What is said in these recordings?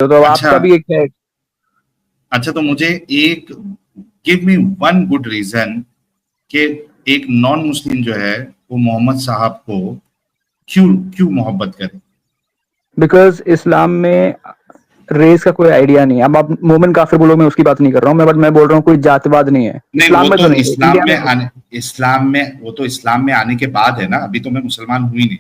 तो अब अच्छा आपका भी एक है। अच्छा, तो मुझे एक give me one good reason कि एक नॉन मुस्लिम जो है वो मोहम्मद साहब को क्यों क्यों मोहब्बत करे। बिकॉज इस्लाम में रेस का कोई आइडिया नहीं है। अब आप मोमिन काफिर बोलो, मैं उसकी बात नहीं कर रहा हूँ मैं, बट मैं बोल रहा हूँ कोई जातिवाद नहीं है नहीं, इस्लाम वो में, तो तो नहीं है, इस्लाम इंडिया में में है। आने इस्लाम में आने के बाद है ना, अभी तो मैं मुसलमान हुई नहीं,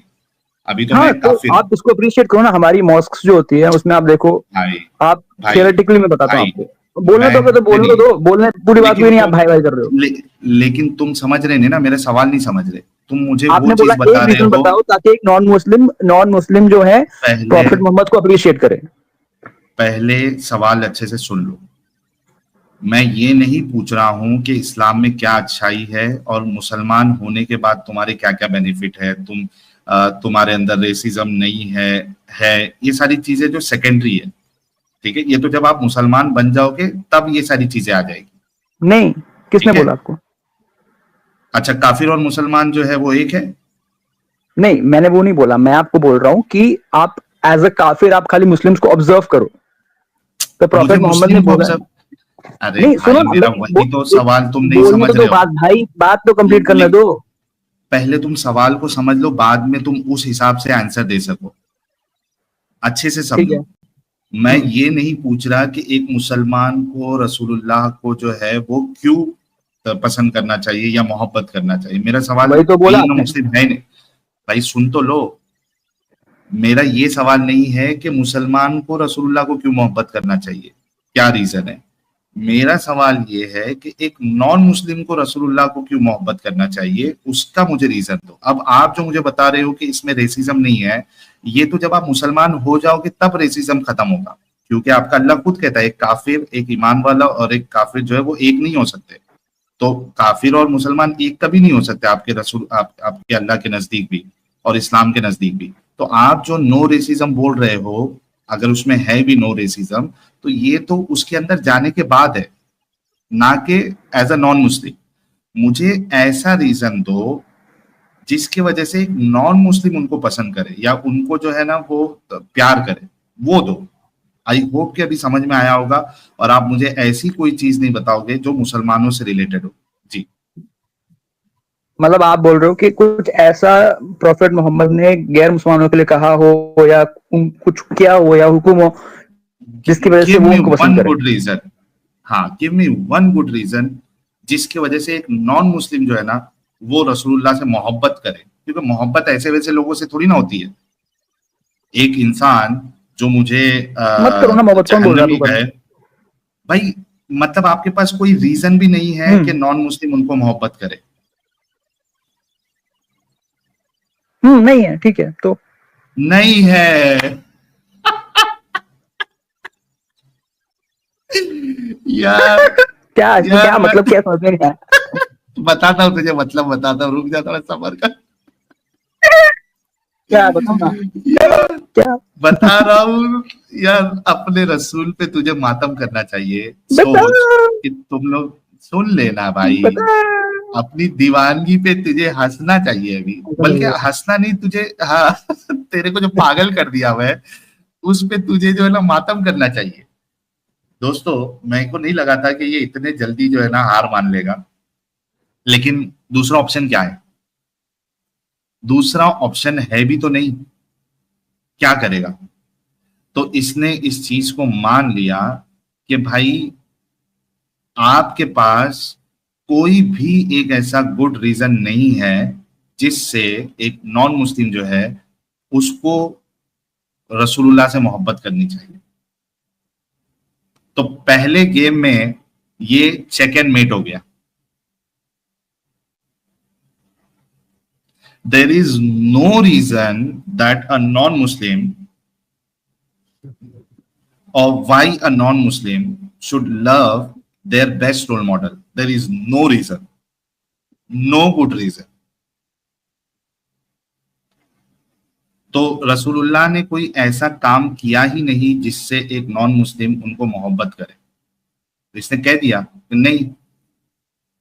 अभी तो हाँ, मैं तो काफिर हूँ। आप इसको अप्रिशिएट करो ना। हमारी मॉस्क्स जो होती है उसमें आप देखो, भाई आप भाई थियोरेटिकली मैं बताता हूँ भाई आपको, बोलने मैं दोगे तो नहीं बोलने तो नहीं, दो, बोलने पूरी बात भी लेकिन नहीं, आप तुम भाई भाई कर रहे हो। लेकिन तुम समझ रहे नहीं ना, मेरा सवाल नहीं समझ रहे, तुम मुझे वो आपने बोला चीज बता एक रहे रीजन हो। बताओ ताकि एक नॉन मुस्लिम जो है पहले प्रॉफिट मोहम्मद को अप्रिशिएट करे। पहले सवाल अच्छे से सुन लो। मैं ये नहीं पूछ रहा हूं कि इस्लाम में क्या अच्छाई है और मुसलमान होने के बाद तुम्हारे क्या क्या बेनिफिट है, तुम्हारे अंदर रेसिज्म नहीं है, ये सारी चीजें जो सेकेंडरी है। ठीक है, ये तो जब आप मुसलमान बन जाओगे तब ये सारी चीजें आ जाएगी। नहीं, किसने ठीक है, बोला आपको? अच्छा, काफिर और मुसलमान जो है वो एक है। नहीं, मैंने वो नहीं बोला, मैं आपको बोल रहा हूँ कि आप एज अ काफिर आप खाली मुस्लिम्स को ऑब्जर्व करो, तो मुझे प्रॉफिट मोहम्मद ने मुस्लिम को बोला। ऑब्जर्व, अरे नहीं सुनो भाई ना, मेरा वही तो एक सवाल तुम नहीं बोलने तो समझ दो रहे हो। बात भाई, बात तो कंप्लीट करने ले- दो। पहले तुम सवाल को समझ लो, बाद में तुम उस हिसाब से आंसर दे सको। अच्छे से ठीक है। समझो, मैं हम्म, ये नहीं पूछ रहा कि एक मुसलमान को रसूलुल्लाह को जो है वो क्यों पसंद करना चाहिए या मोहब्बत करना चाहिए। मेरा सवाल वही तो बोला बीइंग अ आपने। मुस्लिम है नहीं। भाई सुन तो लो, मेरा ये सवाल नहीं है कि मुसलमान को रसूलुल्लाह को क्यों मोहब्बत करना चाहिए, क्या रीजन है। मेरा सवाल ये है कि एक नॉन मुस्लिम को रसूलुल्लाह को क्यों मोहब्बत करना चाहिए, उसका मुझे रीजन दो। अब आप जो मुझे बता रहे हो कि इसमें रेसिज्म नहीं है, ये तो जब आप मुसलमान हो जाओगे तब रेसिज्म खत्म होगा, क्योंकि आपका अल्लाह खुद कहता है एक काफिर, एक ईमान वाला और एक काफिर जो है वो एक नहीं हो सकते। तो काफिर और मुसलमान एक कभी नहीं हो सकते आपके रसूल, आपके अल्लाह के नजदीक भी और इस्लाम के नजदीक भी। तो आप जो नो रेसिज्म बोल रहे हो, अगर उसमें है भी नो रेसिज्म, तो ये तो उसके अंदर जाने के बाद है, ना कि एज अ नॉन मुस्लिम। मुझे ऐसा रीजन दो जिसकी वजह से एक नॉन मुस्लिम उनको पसंद करे या उनको जो है ना वो प्यार करे, वो दो। आई होप कि अभी समझ में आया होगा, और आप मुझे ऐसी कोई चीज नहीं बताओगे जो मुसलमानों से रिलेटेड हो। जी। मतलब आप बोल रहे हो कि कुछ ऐसा प्रॉफिट मोहम्मद ने गैर मुसलमानों के लिए कहा हो या कुछ किया हो या हुक्म हो जिसकी वजह से गिव वो मी उनको पसंद वन करे। Good reason. हाँ, give me one good reason जिसकी वजह से एक नॉन मुस्लिम जो है ना वो रसूलुल्लाह से मोहब्बत करे, क्योंकि मोहब्बत ऐसे वैसे लोगों से थोड़ी ना होती है। एक इंसान जो मुझे मत करो ना मोहब्बत, कौन बोल रहा है जहन्नमी आपको कहे, करना? भाई मतलब आपके पास कोई रीजन भी नहीं है कि नॉन मुस्लिम उनको मोहब्बत करे। नहीं है, ठीक है तो। नहीं है यार। क्या इसमें यार क्या मैं मतलब, क्या समझ में नहीं आया? बताता हूँ तुझे, मतलब बताता हूँ, रुक जा थोड़ा सबर कर। क्या बताओ ना। यार क्या बता रहा हूँ यार, अपने रसूल पे तुझे मातम करना चाहिए। बता सोच कि तुम लोग, सुन लेना भाई, बता अपनी दीवानगी पे तुझे हंसना चाहिए अभी, बल्कि हंसना नहीं तुझे, हाँ तेरे को जो पागल कर दिया हुआ है उस पे तुझे जो है ना मातम करना चाहिए। दोस्तों, मेरे को नहीं लगा था कि ये इतने जल्दी जो है ना हार मान लेगा, लेकिन दूसरा ऑप्शन क्या है, दूसरा ऑप्शन है भी तो नहीं, क्या करेगा। तो इसने इस चीज को मान लिया कि भाई आपके पास कोई भी एक ऐसा गुड रीजन नहीं है जिससे एक नॉन मुस्लिम जो है उसको रसूलुल्लाह से मोहब्बत करनी चाहिए। तो पहले गेम में ये चेक एंड मेट हो गया। There is no reason that a non Muslim or why a non-Muslim should love their best role model. There is no reason, no good reason. तो रसूलुल्लाह ने कोई ऐसा काम किया ही नहीं जिससे एक नॉन मुस्लिम उनको मोहब्बत करे। तो इसने कह दिया कि नहीं,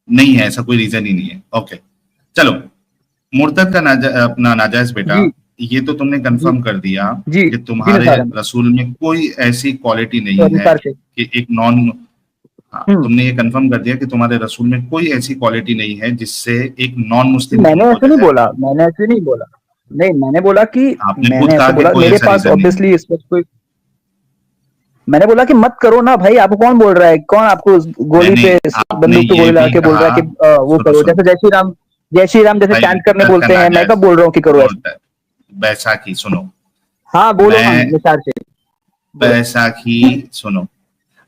नहीं है, ऐसा कोई रीजन ही नहीं है। ओके, चलो, मुर्तद का अपना नाजायज बेटा, जी ये तो तुमने कंफर्म कर दिया जी कि जी तुम्हारे निसार अहमद, रसूल में कोई ऐसी क्वालिटी नहीं है निसार शेख। कि एक नॉन, हाँ हम्म, तुमने ये कंफर्म कर दिया कि तुम्हारे रसूल में कोई ऐसी क्वालिटी नहीं है जिससे एक नॉन मुस्लिम मैंने तुमको ऐसे जो नहीं है बोला, वो, मैंने ऐसे नहीं बोला, नहीं मैंने बोला कि, आपने खुद मैंने कहा ऐसे कि बोला कोई मेरे ऐसा पास रीजन नहीं है। ऑब्वियसली इस वक्त कोई, मैंने बोला कि मत करो ना भाई, आपको कौन बोल रहा है, कौन आपको गोली मैंने पे आपने बंदूक पे ये गोली लगा भी के बोल रहा कहा, है कि वो सुनो करो, सुनो जैसे जय श्री राम जैसे भाई, चैंट करने दरकन बोलते आ हैं, मैं कब जाए बोल रहा हूँ कि करो ऐसे। बोलता है बैसाखी, सुनो, हाँ बोलो, हाँ मैं निसार शेख बोलो। बैसाखी सुनो,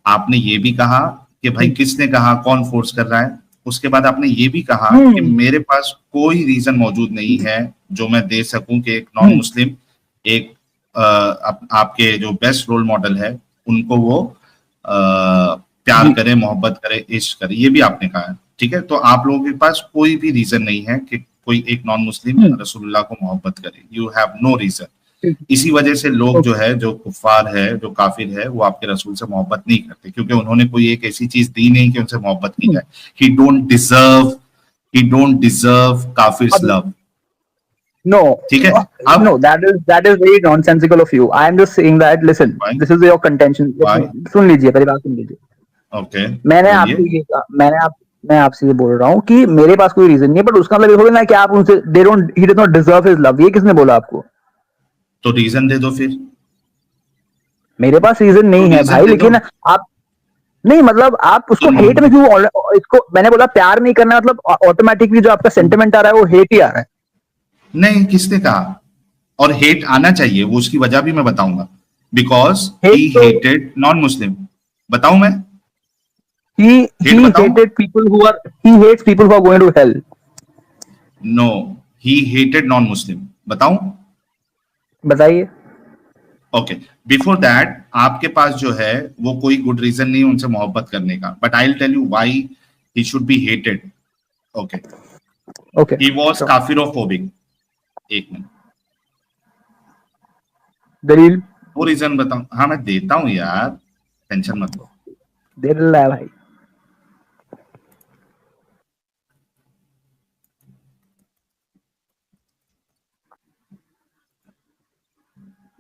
आपने ये भी कहा कि भाई हम्म किसने कहा, कौन फोर्स कर रहा है। उसके बाद आपने ये भी कहा कि हम्म मेरे पास कोई रीजन मौजूद नहीं है जो मैं दे सकूं कि एक नॉन हम्म मुस्लिम एक आपके जो बेस्ट रोल मॉडल है उनको वो प्यार जी करे, मोहब्बत करे, इश्क करे, ये भी आपने कहा है। ठीक है, तो आप लोगों के पास कोई भी रीजन नहीं है कि कोई एक नॉन मुस्लिम हम्म, रसूलुल्लाह को मोहब्बत करे, यू हैव नो रीजन। ठीक, इसी वजह से लोग जो ओके। है, जो कुफार है, जो काफिर है, वो आपके रसूल से मोहब्बत नहीं करते, क्योंकि उन्होंने कोई एक ऐसी चीज दी नहीं कि उनसे मोहब्बत की हम्म, जाए। He don't deserve, he don't deserve काफिर्स अब लव। no, ठीक है, अब no, that is very nonsensical of you. I am just saying that, listen, why this is your contention, why सुन लीजिए, पहली बात सुन लीजिए। ओके, मैंने बोलिए। आपसे ये कहा, मैं आपसे ये बोल रहा हूँ कि मेरे पास कोई रीजन नहीं है, बट उसका मतलब ये थोड़ी ना कि आप उनसे, he does not deserve his love, ये किसने बोला आपको? तो रीजन दे दो फिर, मेरे पास रीजन तो नहीं है रीजन भाई, दे दो। लेकिन आप, नहीं मतलब आप उसको तुम हेट में क्यों, इसको मैंने बोला प्यार नहीं करना, मतलब ऑटोमेटिकली जो आपका सेंटिमेंट आ रहा है वो हेट ही आ रहा है। नहीं, किसने कहा? और हेट आना चाहिए, वो उसकी वजह भी मैं बताऊंगा। बिकॉज हेट ही तो, हेटेड नॉन मुस्लिम। बताऊं मैं? हेट he बताऊं? hated people who are, he hates people who are going to hell. No, he hated non Muslim. बताऊं? बताइए। ओके, बिफोर दैट आपके पास जो है वो कोई गुड रीजन नहीं है उनसे मोहब्बत करने का, but I will tell you why he should be hated. Okay, okay, he was तो काफिरोफोबिक। एक मिनट, दलील वो रीजन बताऊं? हाँ मैं देता हूं यार, टेंशन मत लो। दे रहा है भाई।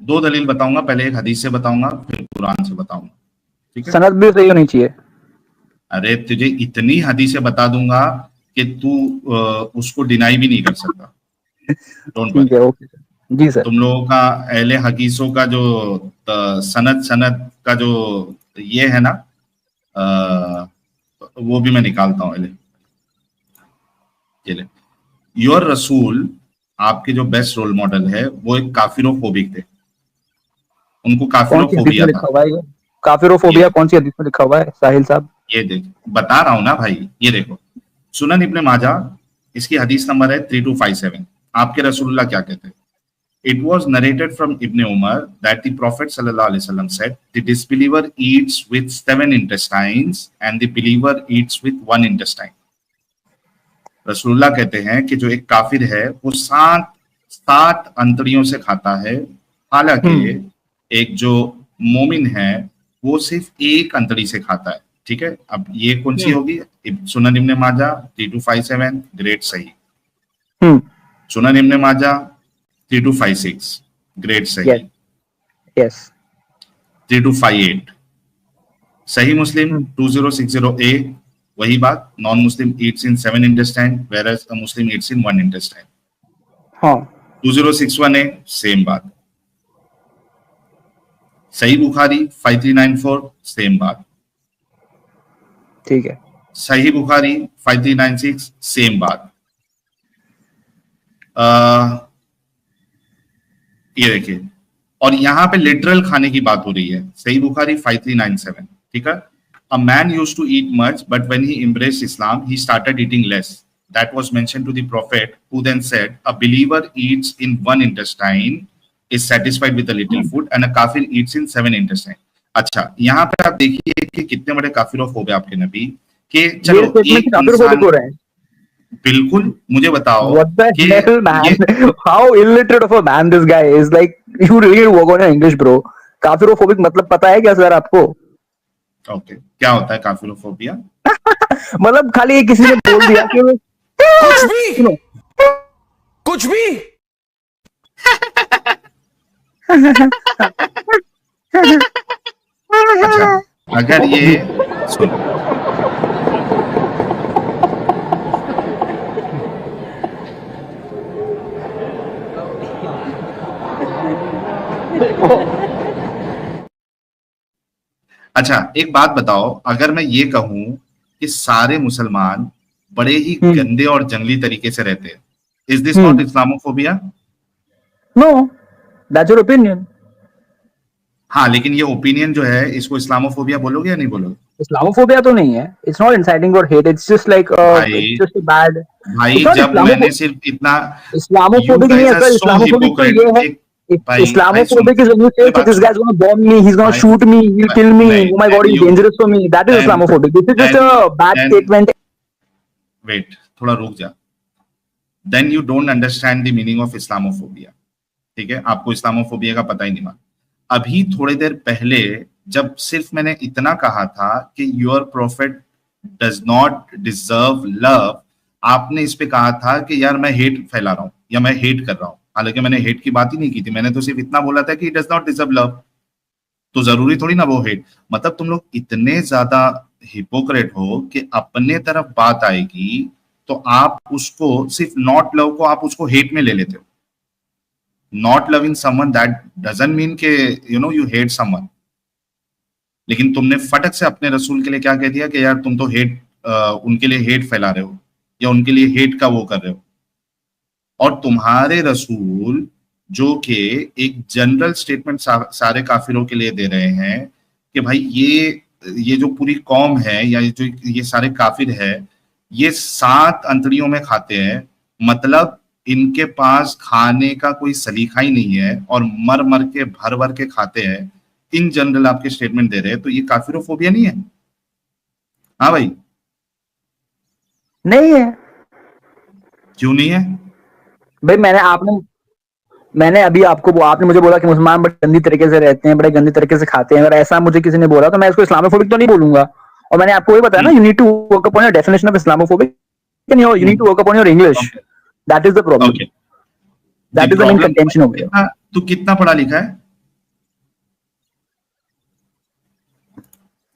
दो दलील बताऊंगा, पहले एक हदीस से बताऊंगा, फिर कुरान से बताऊंगा। ठीक है, सनद भी सही होनी चाहिए। अरे तुझे इतनी हदीसें बता दूंगा कि तू उसको डिनाई भी नहीं कर सकता। डोंट ठीक वरी। है, ओके सर, जी सर। तुम लोगों का अहले हदीसों का जो सनद सनद का जो ये है ना, अ, वो भी मैं निकालता हूँ। ये ले, योर रसूल, आपके जो बेस्ट रोल मॉडल है, वो एक काफिरोफोबिक थे, उनको कौन सी हदीस में काफिरोफोबिया था। लिखा हुआ है ये? ये काफिरोफोबिया देख, कौन सी हदीस में लिखा हुआ है साहिल साहब? ये देख, बता रहा हूं ना भाई, ये देखो, सुनन इब्ने माजा, इसकी हदीस नंबर है 3257। आपके रसूलुल्लाह क्या कहते हैं? It was narrated from Ibn Umar that the Prophet sallallahu alaihi wasallam said, "The disbeliever eats with 7 intestines, and the believer eats with 1 intestine." रसूलुल्लाह कहते हैं कि जो एक काफिर है वो सात सात अंतड़ियों से खाता है, हालांकि हम्म एक जो मोमिन है वो सिर्फ एक अंतड़ी से खाता है। ठीक है, अब ये कौन सी हम्म होगी? सुनन इब्ने माजा 3257, ग्रेट सही। हम्म, सुनन इब्ने माजा 3256, ग्रेट यस सही। यस। 3258 सही। मुस्लिम 2060 ए, वही बात, non Muslim Yeats in 7 intestine whereas a Muslim eats in 1 intestine। हाँ 2061 ए, सेम बात। सही बुखारी 5394, सेम बात। ठीक है। सही बुखारी 5396, सेम बात। ये देखिए, और यहाँ पे लिटरल खाने की बात हो रही है। सही बुखारी 5397। ठीक है, a man used to eat much but when he embraced Islam he started eating less, that was mentioned to the prophet who then said a believer eats in 1 intestine, is satisfied with a little food, and a kafir eats in 7 intestine। अच्छा, यहाँ पे आप देखिए कि कितने बड़े काफिरों हो गए आपके नबी, कि ये चलो स्टेटमेंट एक काफिरोफोबिक इंसान, हो रहे हैं? बिल्कुल, मुझे बताओ What the कि hell, man? ये, How illiterate of a man this guy is. Like, you really need to work on your English, bro. काफिरोफोबिक मतलब पता है क्या सर आपको? ओके, क्या होता है काफिरोफोबिया? मतलब खाली किसी ने बोल दिया कि कुछ भी सुनो, कुछ भी अच्छा, अगर ये जी सुनो, अच्छा एक बात बताओ, अगर मैं ये कहूं कि सारे मुसलमान बड़े ही हम्म गंदे और जंगली तरीके से रहते हैं, is this not hmm Islamophobia? No, that's your opinion. हाँ, लेकिन ये ओपिनियन जो है इसको इस्लामोफोबिया बोलोगे या नहीं बोलोगे? इस्लामोफोबिया तो नहीं है, it's not inciting for hate, it's just like भाई, इट्स जस्ट बैड, भाई इट्स नॉट जब मैंने इस्लामोफोबिक। सिर्फ इतना, यू इस्लामोफोबिक नहीं गाइस है आर सर, सो इस्लामोफोबिक तो हिपोक्रेट। ये है, एक भाई, भाई सुनो, Islamophobic is when you say मेरी कि बात this guy सुनो is gonna bomb me, he's gonna भाई, shoot me, he'll kill me, नहीं, oh my god, then he's you, dangerous for me, that is then Islamophobic. This is just then a bad then statement. Wait, थोड़ा रुक जा। Then you don't understand the meaning of Islamophobia. ठीक है, आपको Islamophobia का पता ही नहीं माना। अभी थोड़ी देर पहले जब सिर्फ मैंने इतना कहा था कि your profit does not deserve love, आपने इस पे कहा था कि यार मैं हेट फैला रहा हूं या मैं हेट कर रहा हूं। हालांकि मैंने हेट की बात ही नहीं की थी, मैंने तो सिर्फ इतना बोला था कि डज नॉट डिजर्व लव। तो जरूरी थोड़ी ना वो हेट, मतलब तुम लोग इतने ज्यादा हिपोक्रेट हो कि अपने तरफ बात आएगी तो आप उसको सिर्फ नॉट लव को आप उसको हेट में ले लेते हो। Not loving someone that doesn't mean के you know you hate someone. लेकिन तुमने फटक से अपने रसूल के लिए क्या कह दिया कि यार तुम तो हेट, उनके लिए हेट फैला रहे हो या उनके लिए हेट का वो कर रहे हो। और तुम्हारे रसूल जो कि एक जनरल स्टेटमेंट सारे काफिरों के लिए दे रहे हैं कि भाई ये जो पूरी कौम है या जो ये सारे काफिर है, ये 7 अंतड़ियों में खाते हैं, मतलब इनके पास खाने का कोई सलीका ही नहीं है और मर मर के भर भर के खाते हैं। इन जनरल आपके स्टेटमेंट दे रहे हैं, तो ये काफिरोफोबिया नहीं है? हाँ भाई, नहीं है क्यों नहीं है? भाई, मैंने अभी आपने मुझे बोला कि मुसलमान बड़े गंदी तरीके से रहते हैं, बड़े गंदी तरीके से खाते हैं। अगर ऐसा मुझे किसी ने बोला तो मैं इसको इस्लामोफोबिक तो नहीं बोलूंगा। और मैंने आपको वही बताया ना, हम्म, you need to work upon your definition of Islamophobic, you need to work upon your English, okay, that is the problem, okay. The that is the main problem, contention over here. तू कितना पढ़ा लिखा है?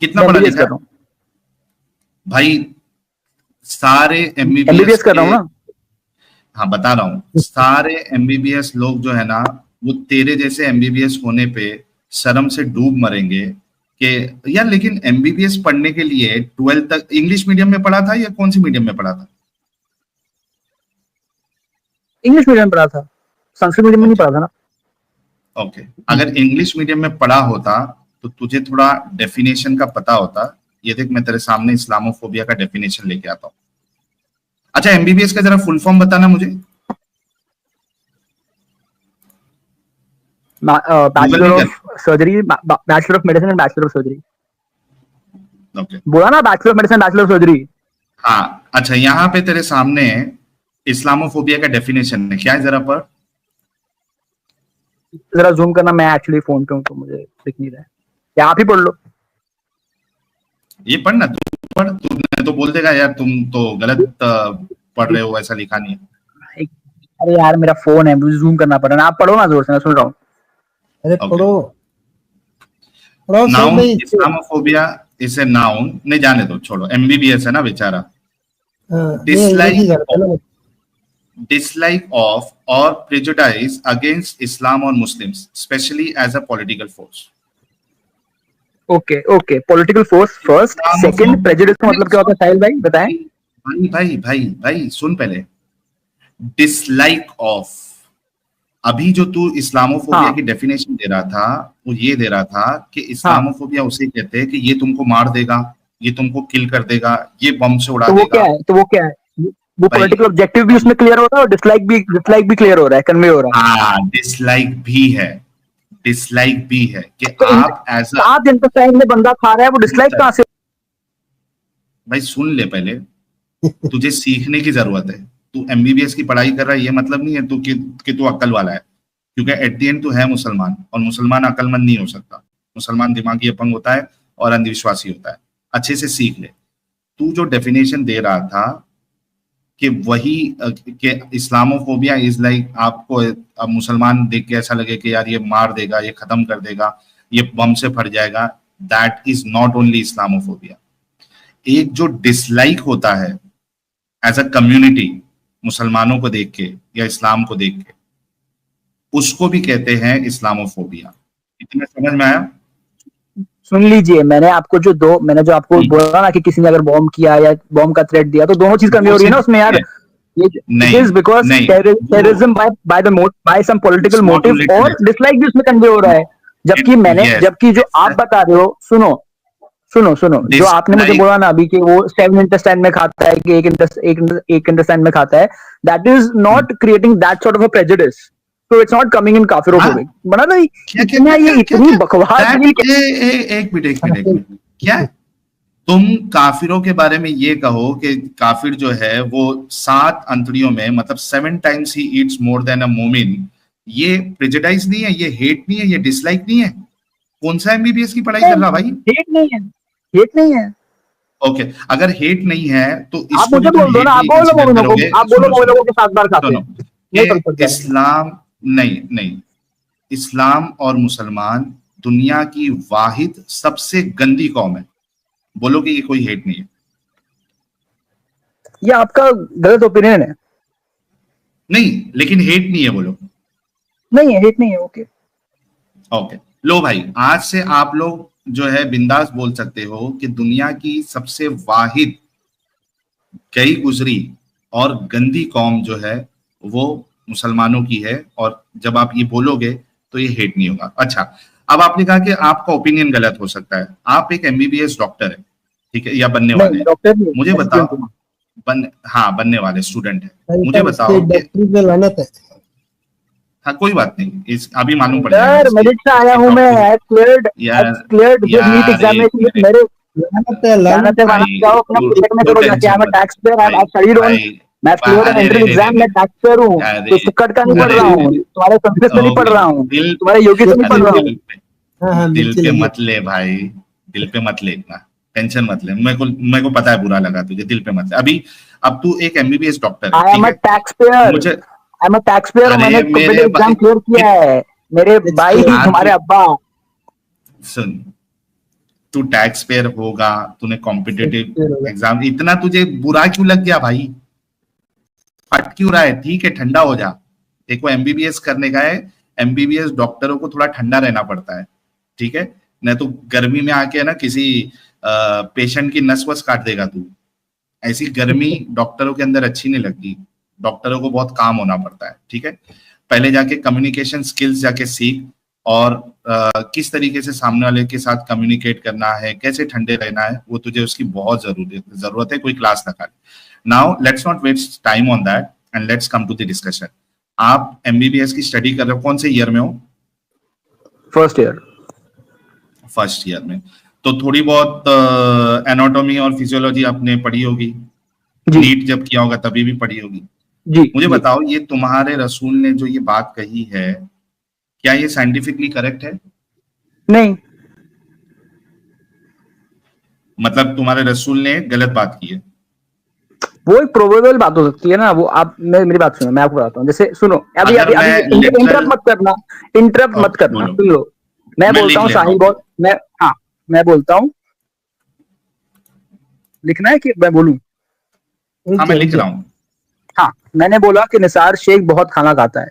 कितना मैं पढ़ा MBBS लिखा कर है रहा हूँ, भाई? सारे एमबीबीएस एमबीबीएस कर के, रहा हूँ ना। हाँ बता रहा हूँ, सारे एमबीबीएस लोग जो है ना, वो तेरे जैसे एमबीबीएस होने पे शर्म से डूब मरेंगे कि यार, लेकिन एमबीबीएस पढ़ने के लिए 12th तक इंग्लिश मीडियम में पढ़ा था या कौन सी मीडियम में पढ़ा था? इंग्लिश मीडियम में पढ़ा था, संस्कृत मीडियम में नहीं ओके, पढ़ा था ना। ओके। अगर इंग्लिश मीडियम में पढ़ा होता तो तुझे थोड़ा डेफिनेशन का पता होता। ये देख, मैं तेरे सामने इस्लामोफोबिया का डेफिनेशन लेके आता हूँ। अच्छा, एमबीबीएस का जरा फुल फॉर्म बताना मुझे, गूगल बैचलर नहीं of surgery, bachelor of medicine and bachelor of surgery. कर। ओके, बोला ना, bachelor of medicine, bachelor of surgery. हाँ अच्छा, यहाँ पे तेरे सामने इस्लामोफोबिया का डेफिनेशन है, क्या है जरा पर? जरा जूम करना, मैं एक्चुअली फोन पे हूँ तो मुझे दिख नहीं रहा है, या आप ही पढ़ लो। ये पढ़ ना, तू पढ़, तूने तो बोल देगा यार तुम तो गलत पढ़ रहे हो, ऐसा लिखा नहीं है। अरे यार, मेरा फोन है, मुझे जूम करना पड़ रहा है। आप पढ़ो ना जोर से, मैं सुन रहा हूँ। अरे ओके, पढ़ो पढ़ो सर नाउन भाई। इस्लामोफोबिया इसे नाउन नहीं, जाने दो, छोड़ो, एमबीबीएस है ना बेचारा। ये ही कर पहले Dislike of or prejudice against Islam or Muslims, especially as a political force. Okay okay, political force first, second prejudice का मतलब क्या होता है साहिल भाई, बताएं। भाई भाई भाई भाई सुन पहले, डिसलाइक ऑफ। अभी जो तू इस्लामोफोबिया हाँ की डेफिनेशन दे रहा था, वो ये दे रहा था कि हाँ, इस्लामोफोबिया उसे कहते हैं कि ये तुमको मार देगा, ये तुमको किल कर देगा, ये बम से उड़ा तो वो क्या देगा। है, तो वो क्या है, वो भाई, पॉलिटिकल ऑब्जेक्टिव भी उसमें क्लियर हो रहा है और डिसलाइक भी क्लियर हो रहा है, कन्वे हो रहा है। हाँ, डिसलाइक भी है, डिसलाइक भी है कि तो आप एज अ, आप जनता टाइम में बंदा खा रहा है, वो डिसलाइक कहाँ से? भाई सुन ले पहले, तुझे सीखने की जरूरत है। तू एमबीबीएस की पढ़ाई कर रहा है, ये मतलब नहीं है तू कि तू अक्ल वाला है, क्योंकि एट द एंड तू है मुसलमान, और मुसलमान अक्लमंद नहीं हो सकता। मुसलमान दिमागी अपंग होता है और अंधविश्वासी होता है। अच्छे से सीख ले। तू जो डेफिनेशन दे रहा था कि वही कि इस्लामोफोबिया इज लाइक आपको अब मुसलमान देख के ऐसा लगे कि यार ये मार देगा, ये खत्म कर देगा, ये बम से फट जाएगा। That is not only Islamophobia. एक जो डिसलाइक होता है एज अ कम्युनिटी मुसलमानों को देख के या इस्लाम को देख के, उसको भी कहते हैं इस्लामोफोबिया। इतना समझ में आया? सुन लीजिए, मैंने जो आपको बोला ना कि किसी ने अगर बॉम्ब किया या बॉम्ब का थ्रेट दिया, तो दोनों चीज कन्वे हो रही है ना उसमें यार। It is because terrorism by some political motive, और डिसलाइक भी उसमें कन्वे हो रहा है। जबकि जो आप बता रहे हो, सुनो जो आपने मुझे बोला ना अभी कि वो 7 इंटेस्टाइन में खाता है कि एक इंटेस्टाइन में खाता है, that is not creating that sort of a prejudice, so it's not coming in काफिरोफोबिक। बना ना ये इतनी बकवास। एक मिनट क्या तुम काफिरों के बारे में ये कहो कि काफिर जो है वो 7 अंतड़ियों में, मतलब 7 times he eats more than a मोमिन, ये प्रेजुडाइज नहीं है, ये हेट नहीं है, ये डिसलाइक नहीं है। कौन सा एमबीबीएस की पढ़ाई कर रहा भाई? हेट नहीं है। ओके, अगर हेट नहीं है तो आप मुझे बोल दो ना, आप बोलो मोमिनों के साथ बार खाते हैं। इस्लाम नहीं, इस्लाम और मुसलमान दुनिया की वाहिद सबसे गंदी कौम है। बोलो कि ये कोई हेट नहीं है। ये आपका गलत ओपिनियन है। नहीं, लेकिन हेट नहीं है बोलो। नहीं है, हेट नहीं है। ओके लो भाई, आज से आप लोग जो है बिंदास बोल सकते हो कि दुनिया की सबसे वाहिद गई गुजरी और गंदी कौम जो है वो मुसलमानों की है, और जब आप ये बोलोगे तो ये हेट नहीं होगा। अच्छा, अब आपने कहा कि आपका ओपिनियन गलत हो सकता है। आप एक एमबीबीएस डॉक्टर है, ठीक है, या बनने वाले हैं, मुझे बताओ। बनने वाले स्टूडेंट है, मुझे बताओ। हाँ, कोई बात नहीं, इस अभी मालूम पड़ जाएगा। मेरिट से आया हूँ मैं, क्लियर्ड नीट एग्जामिनेशन। मेरे मैं क्लियर एंट्रेंस एग्जाम में टैक्स पेयर हूँ, तो टिकट का नहीं पढ़ रहा हूँ, तुम्हारे संस्कृत से नहीं पढ़ रहा हूँ, तुम्हारे योगी से नहीं पढ़ रहा हूँ। दिल पे मत ले भाई, दिल पे मत ले, इतना टेंशन मत ले। मेरे को पता है बुरा लगा तुझे, दिल पे मत ले। अभी अब तू एक एमबीबीएस डॉक्टर है, I am a tax payer, मैंने कॉम्पिटिटिव एग्जाम क्लियर किया है। मेरे भाई, तुम्हारे अब्बा। सुन, तू टैक्स पेयर होगा, तूने कॉम्पिटिटिव एग्जाम, इतना तुझे बुरा क्यों लग गया भाई? फट क्यों रहा है? ठीक है, ठंडा हो जा। देखो, एमबीबीएस करने का है, एमबीबीएस डॉक्टरों को थोड़ा ठंडा रहना पड़ता है, ठीक है? नहीं तो गर्मी में आके ना किसी पेशेंट की नस वस काट देगा तू। ऐसी गर्मी डॉक्टरों के अंदर अच्छी नहीं लगती। डॉक्टरों को बहुत काम होना पड़ता है, ठीक है? पहले जाके कम्युनिकेशन स्किल्स जाके सीख, और किस तरीके से सामने वाले के साथ कम्युनिकेट करना है, कैसे ठंडे रहना है, वो तुझे उसकी बहुत जरूरत है। कोई क्लास लगा। Now let's not waste time on that and let's come to the discussion. आप एमबीबीएस की स्टडी कर रहे हो, कौन से ईयर में हो? फर्स्ट ईयर में। तो थोड़ी बहुत एनाटॉमी और फिजियोलॉजी आपने पढ़ी होगी, नीट जब किया होगा तभी भी पढ़ी होगी जी। मुझे बताओ, ये तुम्हारे रसूल ने जो ये बात कही है, क्या ये साइंटिफिकली करेक्ट है? नहीं। मतलब तुम्हारे रसूल ने गलत बात की है? वो एक प्रोबेबल बात हो सकती है ना। वो आप मेरी बात सुनो, मैं आपको बताता हूँ। जैसे सुनो, अभी इंटरप्ट मत करना, सुन लो। मैं बोलता हूँ साहिल, मैं बोलता हूँ, लिखना है कि मैं बोलूं? हाँ, मैं लिख रहा हूँ। हाँ, मैंने बोला कि निसार शेख बहुत खाना खाता है।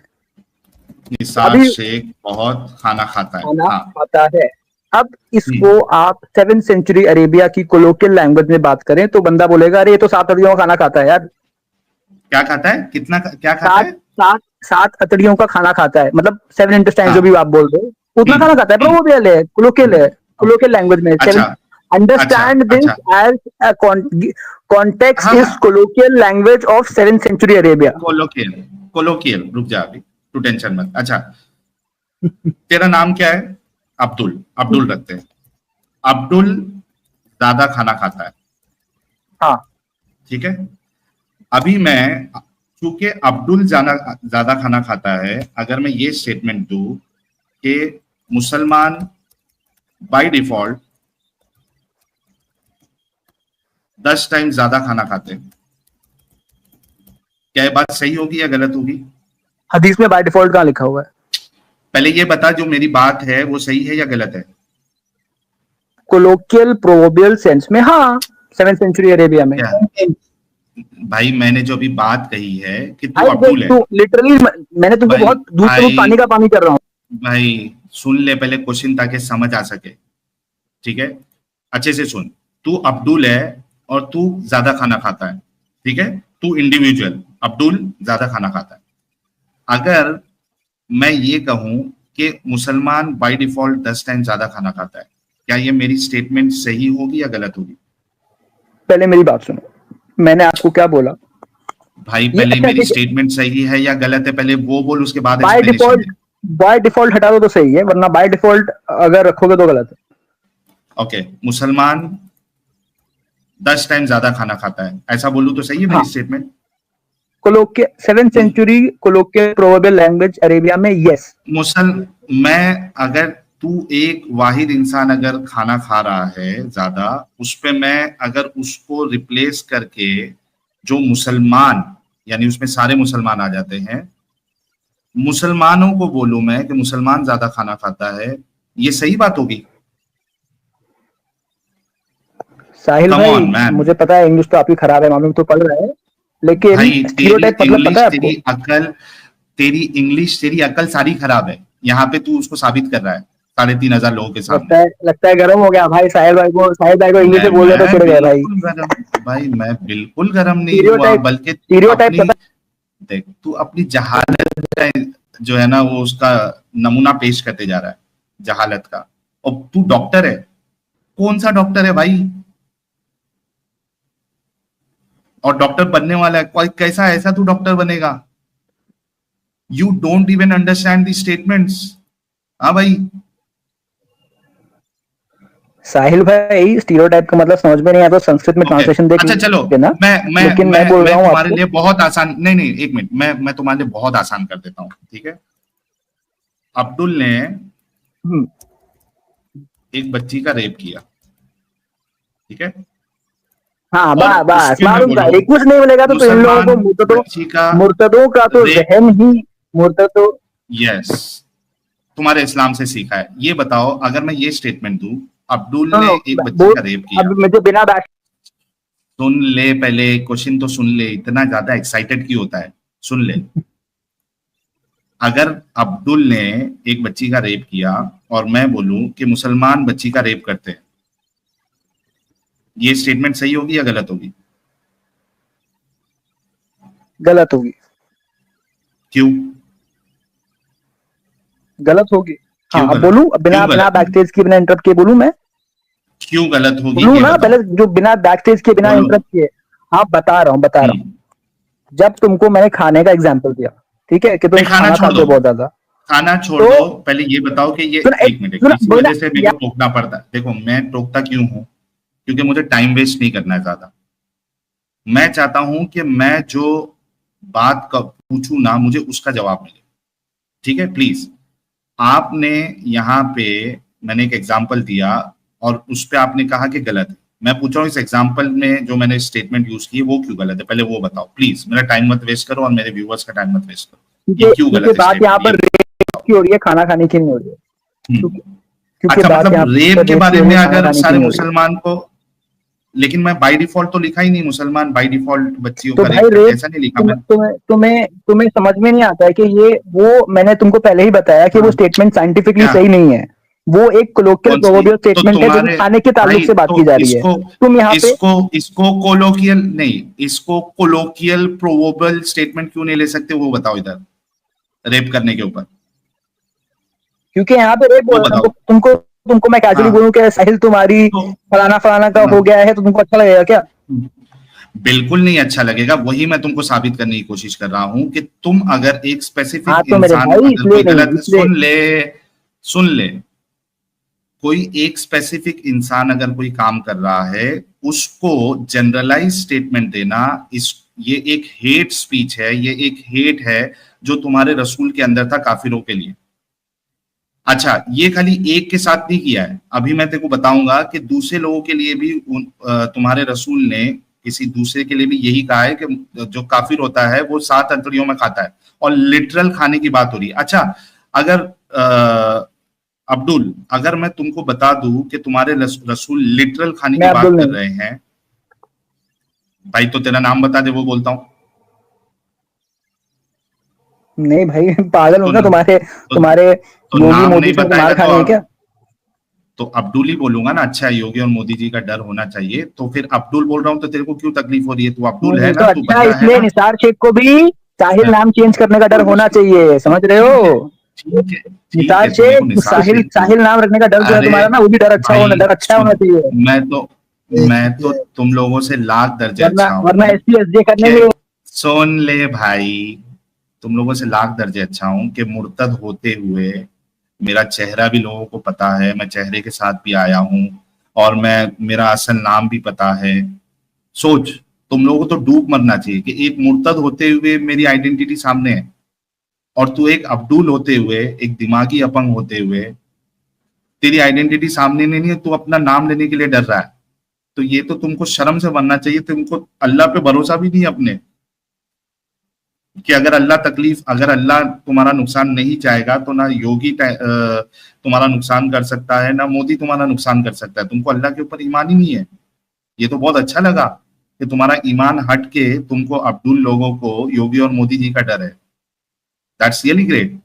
निसार शेख बहुत खाना खाता है। अब इसको आप 7th सेंचुरी अरेबिया की कोलोकियल लैंग्वेज में बात करें तो बंदा बोलेगा, अरे ये तो 7 अतड़ियों का खाना खाता है यार। क्या खाता है? कितना क्या खाता है? 7 अतड़ियों का खाना खाता है, मतलब 7 इंटेस्टाइन जो भी आप बोल रहे हो उतना खाना खाता है। प्रोवर्बियल है, कोलोकियल लैंग्वेज में। Understand this as context is colloquial language of 7th century Arabia. Colloquial, रुक जा अभी, तू टेंशन मत। अच्छा, तेरा नाम क्या है? अब्दुल रखते हैं। अब्दुल ज्यादा खाना खाता है, हाँ ठीक है? अभी मैं, चूंकि अब्दुल ज्यादा खाना खाता है, अगर मैं ये स्टेटमेंट दूं कि मुसलमान बाय डिफॉल्ट 10 टाइम ज्यादा खाना खाते हैं, क्या ये बात सही होगी या गलत होगी? हदीस में बाय डिफॉल्ट कहाँ लिखा हुआ है? पहले ये बता, जो मेरी बात है वो सही है या गलत है? कोलोकियल प्रोवर्बियल सेंस में हाँ, 7th सेंचुरी अरेबिया में। भाई मैंने जो अभी बात कही है कि तू अब्दुल है, लिटरली मैंने तुमको बहुत दूर से पानी का पानी कर रहा हूँ। भाई सुन ले पहले क्वेश्चन ताकि समझ आ सके, ठीक है? अच्छे से सुन। तू अब्दुल है और तू ज्यादा खाना खाता है, ठीक है? तू इंडिविजुअल अब्दुल ज्यादा खाना खाता है। अगर मैं ये कहूं कि मुसलमान बाय डिफॉल्ट 10 टाइम ज्यादा खाना खाता है, क्या ये मेरी स्टेटमेंट सही होगी या गलत होगी? पहले मेरी बात सुनो, मैंने आपको क्या बोला? भाई पहले मेरी स्टेटमेंट सही है या गलत है, पहले वो बोल, उसके बाद बाय डिफॉल्ट हटा दो तो सही है, वरना बाय डिफॉल्ट अगर रखोगे तो गलत है। ओके, मुसलमान 10 टाइम ज्यादा खाना खाता है, ऐसा बोलूं तो सही है मेरी statement? Colloquial 7th century colloquial proverbial language Arabia में यस। मैं अगर तू एक वाहिद इंसान अगर खाना खा रहा है ज्यादा, उस पे मैं अगर उसको रिप्लेस करके जो मुसलमान, यानी उसमें सारे मुसलमान आ जाते हैं, मुसलमानों को बोलूं मैं कि मुसलमान ज्यादा खाना खाता है, ये सही बात होगी? साहिल भाई मुझे पता है इंग्लिश तो आपकी खराब है, मालूम तो पढ़ रहा है, लेकिन स्टीरियोटाइप मतलब पता है आपको? तेरी अकल सारी खराब है। यहाँ पे तू उसको साबित कर रहा है 3,500 लोगों के सामने। लगता है गर्म हो गया भाई। साहिल भाई को इंग्लिश में बोल रहे तो चिढ़ गए भाई। भाई मैं बिल्कुल गर्म नहीं हुआ, बल्कि देख तू अपनी जहालत का जो है ना वो उसका नमूना पेश करते जा रहा है, जहालत का। और तू डॉक्टर है, कौन सा डॉक्टर है भाई? और डॉक्टर बनने वाला है कोई, कैसा ऐसा तू डॉक्टर बनेगा? You don't even understand the statements. हाँ भाई साहिल भाई, स्टीरियोटाइप का मतलब समझ में नहीं आया तो संस्कृत में ट्रांसलेशन देख। अच्छा चलो, मैं तुम्हारे लिए बहुत आसान, नहीं एक मिनट, मैं तुम्हारे लिए बहुत आसान कर देता हूँ, ठीक है? अब्दुल ने एक बच्ची का रेप किया, ठीक है? हाँ बस मालूम था, कुछ नहीं मिलेगा तो इन लोगों को मुर्तदों का तो जहन ही मुर्तदों। यस, तुम्हारे इस्लाम से सीखा है। ये बताओ, अगर मैं ये स्टेटमेंट दूं अब्दुल ने एक बच्ची का रेप किया, मुझे बिना सुन ले, पहले क्वेश्चन तो सुन ले, इतना ज्यादा एक्साइटेड क्यों होता है? सुन ले। अगर अब्दुल ने एक बच्ची का रेप किया और मैं बोलूं कि मुसलमान बच्ची का रेप करते हैं, ये स्टेटमेंट सही होगी या गलत होगी? गलत होगी। क्यों गलत होगी? हाँ, अब बोलूं बिना बैकस्टेज के, बिना इंटरप्ट के बोलूं मैं? क्यों गलत होगी ना? पहले जो बिना बैकस्टेज के, बिना इंटरप्ट के। हाँ बता रहा हूँ। जब तुमको मैंने खाने का एग्जांपल दिया, ठीक है, कि तुम खाना खाते हो बहुत ज्यादा, खाना छोड़ दो, पहले ये बताओ कि ये एक मिनट इस वजह से मेरे को टोकना पड़ता है। देखो मैं टोकता क्यों हूं? क्योंकि मुझे टाइम वेस्ट नहीं करना है ज्यादा। मैं चाहता हूं कि मैं जो बात का पूछूं ना, मुझे उसका जवाब मिले, ठीक है? प्लीज, आपने यहाँ पे मैंने एक एग्जांपल दिया और उस पे आपने कहा कि गलत है। मैं पूछ रहा हूँ इस एग्जांपल में जो मैंने स्टेटमेंट यूज की है वो क्यों गलत है, पहले वो बताओ प्लीज। मेरा टाइम मत वेस्ट करो और मेरे व्यूअर्स का टाइम मत वेस्ट करो। ये क्यों गलत है? बात यहाँ पर रेप की हो रही है, खाना खाने की नहीं हो रही है। अच्छा, मतलब रेप के बारे में अगर सारे मुसलमान को, लेकिन मैं बाय डिफॉल्ट तो लिखा ही नहीं मुसलमान बाय डिफॉल्ट बच्चियों का रेप, ऐसा नहीं लिखा मैं। तुम्हें समझ में नहीं आता है कि ये वो मैंने तुमको पहले ही बताया कि वो स्टेटमेंट साइंटिफिकली सही नहीं है। वो एक कोलोकियल प्रोवर्बियल स्टेटमेंट है जो खाने के ताल्लुक से बात की जा रही है। तुम यहाँ पे इसको कोलोकियल नहीं, इसको कोलोकियल प्रोवर्बियल स्टेटमेंट क्यों नहीं ले सकते वो बताओ इधर, रेप करने के ऊपर। क्योंकि यहाँ पे रेप तुमको मैं कैजुअली बोलूं कि साहिल तुम्हारी फलाना का हो गया है तो तुमको अच्छा लगेगा क्या? बिल्कुल नहीं अच्छा लगेगा। वही मैं तुमको साबित करने की कोशिश कर रहा हूं कि तुम अगर एक स्पेसिफिक इंसान कोई गलत सुन ले, कोई एक स्पेसिफिक इंसान अगर कोई काम कर रहा है उसको जनरलाइज स्टेटमेंट देना, ये एक हेट स्पीच है, ये एक हेट है जो तुम्हारे रसूल के अंदर था काफिरों के लिए। अच्छा, ये खाली एक के साथ नहीं किया है, अभी मैं तेरे को बताऊंगा कि दूसरे लोगों के लिए भी तुम्हारे रसूल ने किसी दूसरे के लिए भी यही कहा है कि जो काफिर होता है वो 7 अंतड़ियों में खाता है, और लिटरल खाने की बात हो रही है। अच्छा, अगर अब्दुल, अगर मैं तुमको बता दूं कि तुम्हारे रसूल लिटरल खाने की बात कर रहे हैं, भाई तो तेरा नाम बता दे, वो बोलता हूं। नहीं भाई पागल हो ना, तुम्हारे योगी मोदी से मार खाने हैं क्या? तो अब्दुल ही बोलूंगा ना। अच्छा, योगी और मोदी जी का डर होना चाहिए, तो फिर अब्दुल बोल रहा हूं, तो तेरे को क्यों तकलीफ हो रही है? तू अब्दुल है ना, तो तू अच्छा, बंदा इसलिए है ना। निसार शेख को भी साहिल नाम चेंज करने का डर होना चाहिए, समझ रहे हो? ठीक है, निसार शेख, साहिल नाम रखने का डर जो है तुम्हारा ना, वो भी डर अच्छा होना चाहिए। मैं तो तुम लोगों से लाख दर्जे अच्छा हूँ। वरना SC/SJ करने में। सुन ले भाई, तुम लोगों से लाख दर्जे अच्छा हूं कि मुर्तद होते हुए मेरा चेहरा भी लोगों को पता है, मैं चेहरे के साथ भी आया हूं, और मेरा असल नाम भी पता है। सोच, तुम लोगों को तो डूब मरना चाहिए कि एक मुर्तद होते हुए मेरी आइडेंटिटी सामने है, और तू एक अब्दुल होते हुए, एक दिमागी अपंग होते हुए, तेरी आइडेंटिटी सामने नहीं है, तू अपना नाम लेने के लिए डर रहा है। तो ये तो तुमको शर्म से बनना चाहिए। तुमको अल्लाह पे भरोसा भी नहीं है अपने, कि अगर अल्लाह तुम्हारा नुकसान नहीं चाहेगा तो ना योगी तुम्हारा नुकसान कर सकता है, ना मोदी तुम्हारा नुकसान कर सकता है। तुमको अल्लाह के ऊपर ईमान ही नहीं है। ये तो बहुत अच्छा लगा कि तुम्हारा ईमान हट के तुमको अब्दुल लोगों को योगी और मोदी जी का डर है। That's really great.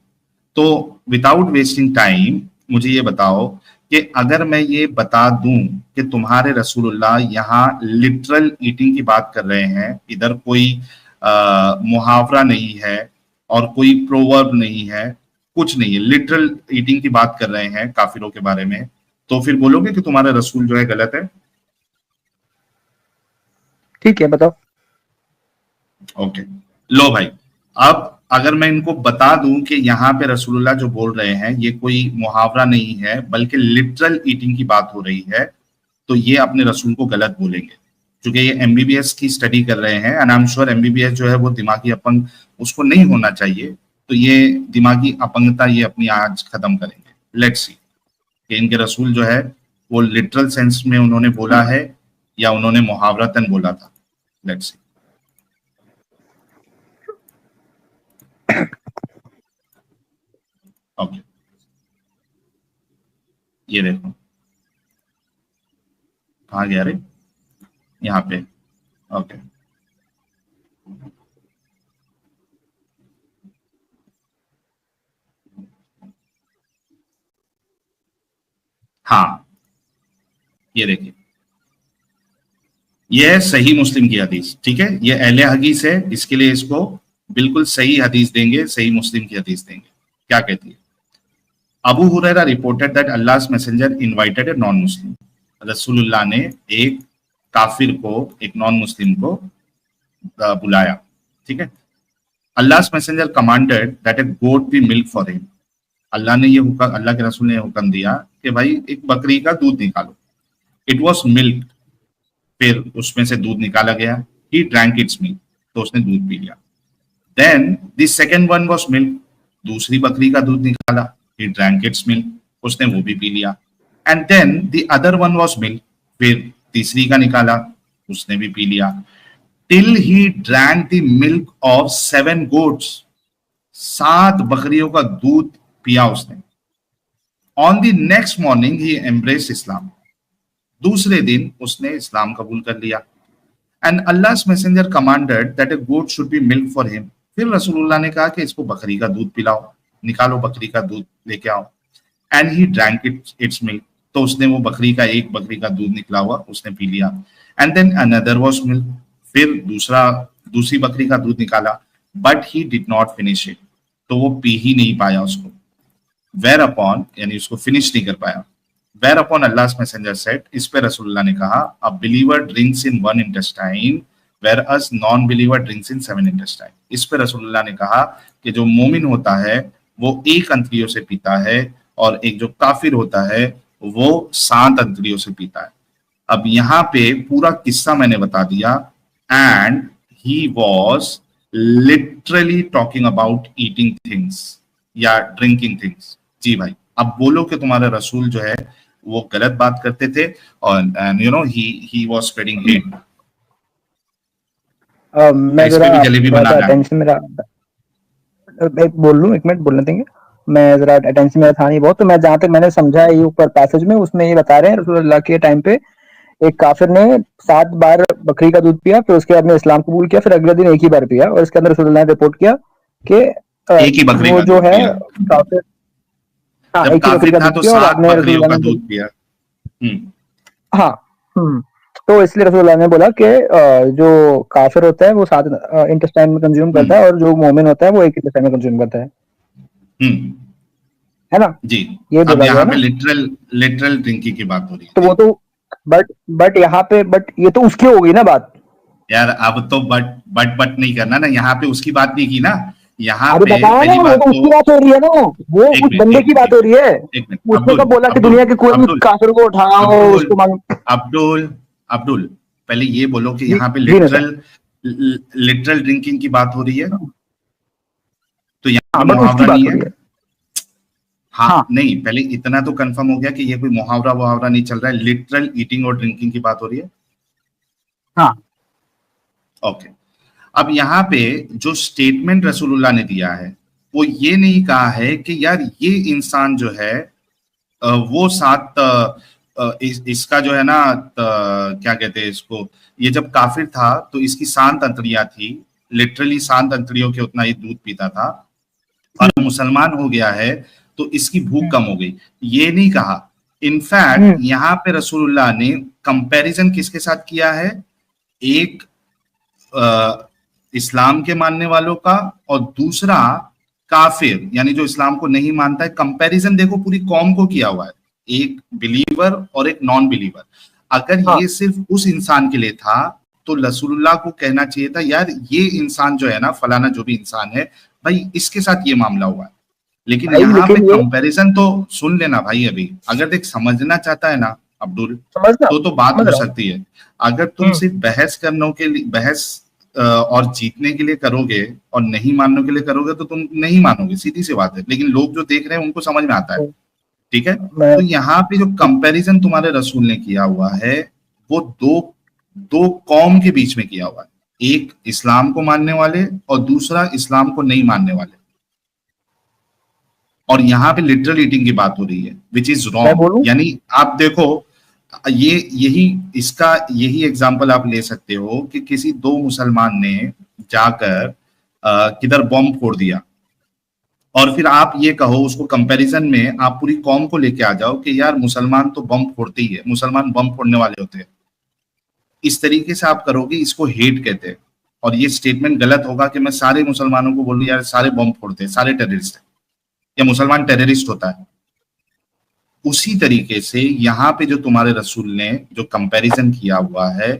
तो विदाउट वेस्टिंग टाइम मुझे ये बताओ कि अगर मैं ये बता दूं कि तुम्हारे रसूलुल्लाह यहाँ लिटरल ईटिंग की बात कर रहे हैं, इधर कोई मुहावरा नहीं है और कोई प्रोवर्ब नहीं है, कुछ नहीं है, लिटरल ईटिंग की बात कर रहे हैं काफिरों के बारे में, तो फिर बोलोगे कि तुम्हारा रसूल जो है गलत है? ठीक है, बताओ। ओके, लो भाई, अब अगर मैं इनको बता दूं कि यहाँ पे रसूलुल्लाह जो बोल रहे हैं ये कोई मुहावरा नहीं है बल्कि लिटरल ईटिंग की बात हो रही है, तो ये अपने रसूल को गलत बोलेंगे। क्योंकि ये MBBS की स्टडी कर रहे हैं, and I am sure MBBS जो है वो दिमागी अपंग उसको नहीं होना चाहिए, तो ये दिमागी अपंगता ये अपनी आज खत्म करेंगे। लेट्स सी कि इनके रसूल जो है वो लिटरल सेंस में उन्होंने बोला है या उन्होंने मुहावरतन बोला था। Let's see. ओके, ये देखो कहाँ गया रे, यहाँ पे। ओके, हाँ, ये देखिए, ये है सही मुस्लिम की हदीस। ठीक है, ये अहले हदीस है, इसके लिए इसको बिल्कुल सही हदीस देंगे, सही मुस्लिम की हदीस देंगे। क्या कहती है? Abu Hurairah reported that Allah's messenger invited a non Muslim. रसूलुल्लाह ने एक काफिर को, एक नॉन मुस्लिम को बुलाया। ठीक है, Allah's messenger commanded that a goat be milk for him. अल्लाह के रसूल ने हुक्म दिया कि भाई एक बकरी का दूध निकालो। इट वॉज मिल्क, फिर उसमें से दूध निकाला गया। ही ड्रैंक इट्स मिल्क, तो उसने दूध पी लिया। Then the second one was milk, दूसरी बकरी का दूध निकाला। ही ड्रैंक इट्स मिल्क, उसने वो भी पी लिया। And then the other one was milk, फिर तीसरी का निकाला, उसने भी पी लिया। Till he drank the milk of 7 goats, 7 बकरियों का दूध पिया उसने। On the next morning he embraced Islam, दूसरे दिन उसने इस्लाम कबूल कर लिया। And Allah's messenger commanded that a goat should be milk for him. फिर रसूलुल्लाह ने कहा कि इसको बकरी का दूध पिलाओ, निकालो बकरी का दूध लेके आओ। And he drank it's milk, तो उसने वो बकरी का दूध निकला हुआ उसने पी लिया। And then another was milk, फिर दूसरी बकरी का दूध निकाला, but he did not finish it, तो वो पी ही नहीं पाया उसको। वेयर अपॉन, यानी उसको फिनिश नहीं कर पाया। Whereupon Allah's messenger said, इस पे रसूलुल्लाह ने कहा, a believer drinks in 1 intestine whereas non believer drinks in 7 intestine. इस पे रसूलुल्लाह ने कहा कि जो मोमिन होता है वो 1 अंतरियों से पीता है, और एक जो काफिर होता है वो 7 अंतरियों से पीता है। अब यहाँ पे पूरा किस्सा मैंने बता दिया, and he was literally talking about eating things या ड्रिंकिंग थिंग्स। जी भाई, अब बोलो कि तुम्हारे रसूल जो है वो गलत बात करते थे, और ही वाज स्प्रेडिंग हेट। मैं इस पे जरा भी जलेबी बनाना है। अटेंशन मेरा एक बोल लूं, 1 मिनट बोलने देंगे? मैं जरा अटेंशन मेरा था नहीं बहुत, तो मैं जहां तक मैंने समझा है ये ऊपर पैसेज में, उसमें ये बता रहे हैं रसूलुल्लाह के टाइम पे एक काफिर ने 7 बार बकरी का दूध पिया, फिर उसके बाद में इस्लाम कबूल किया, फिर अगले दिन एक ही बार पिया, और इसके अंदर रसूलुल्लाह ने रिपोर्ट किया कि एक ही बकरी वो का जो दूध है पिया। काफिर, हाँ जब एक ही बकरी काफिर का था दूध तो पिया, और 7 बाद में बकरियों रसूलुल्लाह का ने दूध पिया। हाँ तो इसलिए रसूलुल्लाह ने बोला कि जो काफिर होता है वो 7 इंटेस्टाइन में कंज्यूम करता है, और जो मोमिन होता है वो एक इंटेस्टाइन में कंज्यूम करता है ना? जी। ये अब बोला गया यहाँ पे ना। लिटरल ड्रिंकिंग की बात हो रही है तो जी। वो तो बट यहाँ पे बट ये तो उसकी हो गई ना बात। यार अब तो बट नहीं करना ना, यहाँ पे उसकी बात नहीं की ना। यहाँ अरे पे बताया ना, पहली वो बात तो तो उसकी बात हो रही है ना, वो एक उस मिनट बंदे एक की मिनट बात हो रही है। एक मिनट उसने अब्दुल कब बोला कि अब्दुल दुनिया के कोई भी अब्दुल काफिर को उठाओ अब्दुल उसको मांग। अब्दुल अब्दुल पहले ये बोलो कि जी यहाँ पे जी नहीं सर। लिटरल ड्रिंकिंग की बात हो रही है, तो यहाँ हाँ पे बट उसकी मुहावरा बात नहीं हो है। रही है। हाँ हाँ नहीं, पहले इतना तो कंफर्म हो गया कि ये कोई मुहावरा वहावरा नहीं चल रहा है, लिटरल ईटिंग और ड्रिंकिंग की बात हो रही है। हाँ ओके। अब यहाँ पे जो स्टेटमेंट रसूलुल्लाह ने दिया है वो ये नहीं कहा है कि यार ये इंसान जो है वो 7 इसका जो है ना क्या कहते हैं इसको, ये जब काफिर था तो इसकी 7 अंतड़ियां थी, लिटरली 7 अंतड़ियों के उतना ही दूध पीता था, और मुसलमान हो गया है तो इसकी भूख कम हो गई, ये नहीं कहा। इनफैक्ट यहाँ पे रसूलुल्लाह ने कंपैरिजन किसके साथ किया है, एक इस्लाम के मानने वालों का और दूसरा काफिर यानी जो इस्लाम को नहीं मानता है। कंपैरिजन देखो पूरी कौम को किया हुआ है, एक बिलीवर और एक नॉन बिलीवर। अगर हाँ ये सिर्फ उस इंसान के लिए था तो रसूलुल्लाह को कहना चाहिए था यार ये इंसान जो है ना फलाना जो भी इंसान है भाई इसके साथ ये मामला हुआ है। लेकिन भाई, यहाँ पे लेकिन ये कंपैरिजन तो सुन लेना भाई, अभी अगर देख समझना चाहता है ना अब्दुल समझना, तो बात समझ हो रहा हूँ। सकती है। अगर तुम सिर्फ बहस करने के लिए बहस और जीतने के लिए करोगे और नहीं मानने के लिए करोगे तो तुम नहीं मानोगे, सीधी सी बात है। लेकिन लोग जो देख रहे हैं उनको समझ में आता है, ठीक है। मैं तो यहाँ पे जो कंपैरिजन तुम्हारे रसूल ने किया हुआ है वो दो कौम के बीच में किया हुआ है, एक इस्लाम को मानने वाले और दूसरा इस्लाम को नहीं मानने वाले। और यहाँ पे लिटरल ईटिंग की बात हो रही है विच इज रॉन्ग। यानी आप देखो यही एग्जांपल आप ले सकते हो कि किसी 2 मुसलमान ने जाकर किधर बॉम्ब फोड़ दिया, और फिर आप ये कहो उसको कंपैरिजन में आप पूरी कौम को लेके आ जाओ कि यार मुसलमान तो बम फोड़ते ही है, मुसलमान बम फोड़ने वाले होते हैं। इस तरीके से आप करोगे, इसको हेट कहते हैं। और ये स्टेटमेंट गलत होगा कि मैं सारे मुसलमानों को बोलूं यार सारे बम फोड़ते हैं, सारे टेररिस्ट हैं, या मुसलमान टेररिस्ट होता है। उसी तरीके से यहाँ पे जो तुम्हारे रसूल ने जो कंपैरिजन किया हुआ है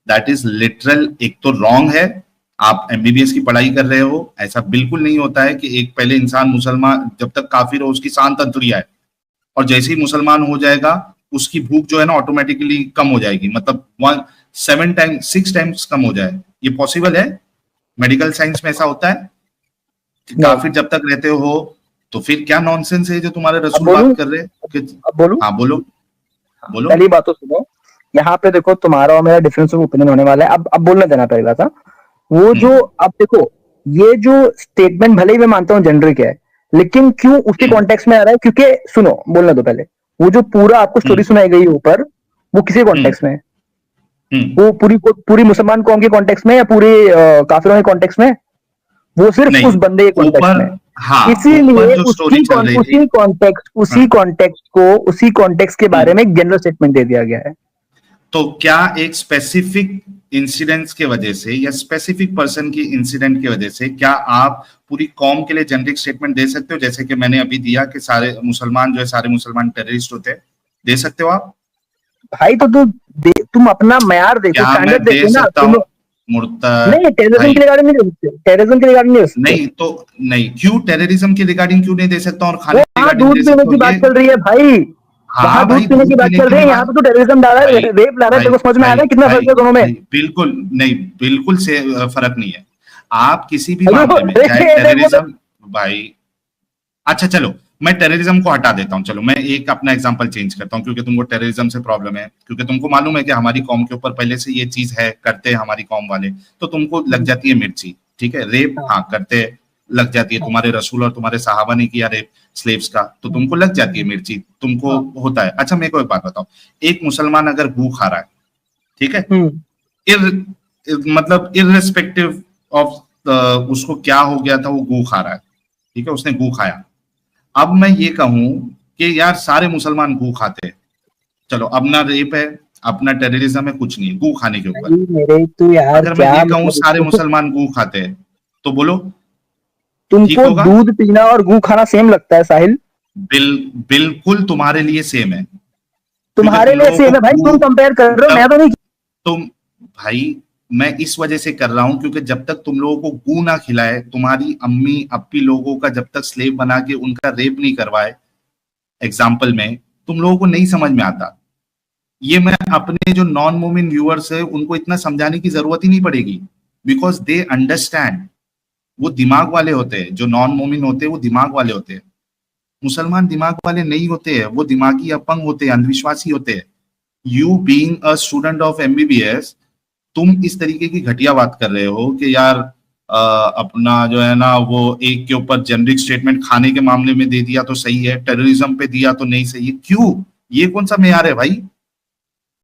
दैट इज लिटरल। एक तो रॉन्ग है, आप एमबीबीएस की पढ़ाई कर रहे हो, ऐसा बिल्कुल नहीं होता है कि एक पहले इंसान मुसलमान जब तक काफिर हो उसकी शांत अंतुरिया है और जैसे ही मुसलमान हो जाएगा उसकी भूख जो है ना ऑटोमेटिकली कम हो जाएगी, मतलब 6 टाइम्स कम हो जाए। ये पॉसिबल है? मेडिकल साइंस में ऐसा होता है? काफिर जब तक रहते हो तो फिर क्या नॉनसेंस है जो तुम्हारे रसूल बात कर रहे हैं? बोलूं? हाँ बोलो बोलो। पहली बात तो सुनो, यहाँ पे देखो तुम्हारा और मेरा डिफरेंस ऑफ ओपिनियन होने वाला है। अब बोलने देना पड़ेगा था वो जो, अब देखो ये जो स्टेटमेंट भले ही मैं मानता हूँ जेनरिक है, लेकिन क्यों उसके कॉन्टेक्स्ट में आ रहा है? क्योंकि सुनो, बोलने दो पहले, वो जो पूरा आपको स्टोरी सुनाई गई ऊपर वो किसी कॉन्टेक्स्ट में है? वो पूरी मुसलमान कौम के कॉन्टेक्स्ट में या पूरे काफिरों के कॉन्टेक्स्ट में? वो सिर्फ उस बंदे के कॉन्टेक्स्ट में। हाँ, इसीलिए उसी कॉन्टेक्स्ट के बारे में जनरल स्टेटमेंट दे दिया गया है। तो क्या एक स्पेसिफिक इंसिडेंट्स के वजह से या स्पेसिफिक पर्सन की इंसिडेंट की वजह से क्या आप पूरी कौम के लिए जेनरिक स्टेटमेंट दे सकते हो, जैसे कि मैंने अभी दिया कि सारे मुसलमान जो है सारे मुसलमान टेररिस्ट होते हैं? दे सकते हो आप भाई? तो तुम अपना मयार देखो, स्टैंडर्ड देखो ना। नहीं, टेररिज्म के रिगार्डिंग नहीं दे सकते, टेररिज्म के रिगार्डिंग नहीं दे सकते। नहीं तो नहीं, क्यों टेररिज्म के रिगार्डिंग क्यों नहीं दे सकता? और खाने के रिगार्डिंग दूध पीने की बात चल रही है भाई, वहाँ दूध पीने की बात चल रही है, यहाँ पे तो टेररिज्म डाला है, रेप ला रहा है। तेरे को समझ में आ रहा है कितना फर्क है दोनों में? बिल्कुल नहीं, बिल्कुल से फर्क नहीं है। आप किसी भी मामले में चाहे टेररिज्म भाई, अच्छा चलो मैं टेररिज्म को हटा देता हूं, चलो मैं एक अपना एग्जांपल चेंज करता हूं, क्योंकि तुमको टेररिज्म से प्रॉब्लम है, क्योंकि तुमको मालूम है कि हमारी कौम के ऊपर पहले से ये चीज है, करते हैं हमारी कौम वाले, तो तुमको लग जाती है मिर्ची, ठीक है। रेप हाँ करते लग जाती है, तुम्हारे रसूल और तुम्हारे सहाबा ने किया रेप स्लेव्स का, तो तुमको लग जाती है मिर्ची, तुमको होता है। अच्छा मेरे को एक बात बताओ, एक मुसलमान अगर गू खा रहा है, ठीक है, मतलब इररिस्पेक्टिव ऑफ उसको क्या हो गया था, वो गू खा रहा है, ठीक है, उसने गू खाया। अब मैं ये कहूं कि यार सारे मुसलमान गू खाते हैं, चलो अब ना रेप है, अपना टेररिज्म है, कुछ नहीं, गू खाने के ऊपर मेरे तो यार, अगर मैं ये कहूं सारे मुसलमान गू खाते हैं, तो बोलो तुमको दूध पीना और गू खाना सेम लगता है साहिल? बिल्कुल तुम्हारे लिए सेम है, तुम्हारे लिए सेम है भाई, तुम कंपेयर कर रहे हो, मैं तो नहीं। तुम भाई मैं इस वजह से कर रहा हूं क्योंकि जब तक तुम लोगों को गू ना खिलाए, तुम्हारी अम्मी अप्पी लोगों का जब तक स्लेव बना के उनका रेप नहीं करवाए एग्जाम्पल में, तुम लोगों को नहीं समझ में आता। ये मैं अपने जो नॉन मोमिन व्यूअर्स है उनको इतना समझाने की जरूरत ही नहीं पड़ेगी, बिकॉज दे अंडरस्टैंड। वो दिमाग वाले होते हैं, जो नॉन मोमिन होते हैं वो दिमाग वाले होते हैं, मुसलमान दिमाग वाले नहीं होते हैं, वो दिमागी अपंग होते हैं, अंधविश्वासी होते हैं। You being a student of MBBS, तुम इस तरीके की घटिया बात कर रहे हो कि यार अपना जो है ना वो एक के ऊपर जेनरिक स्टेटमेंट खाने के मामले में दे दिया तो सही है, टेररिज्म पे दिया तो नहीं सही है। क्यों? ये कौन सा मेयार है भाई?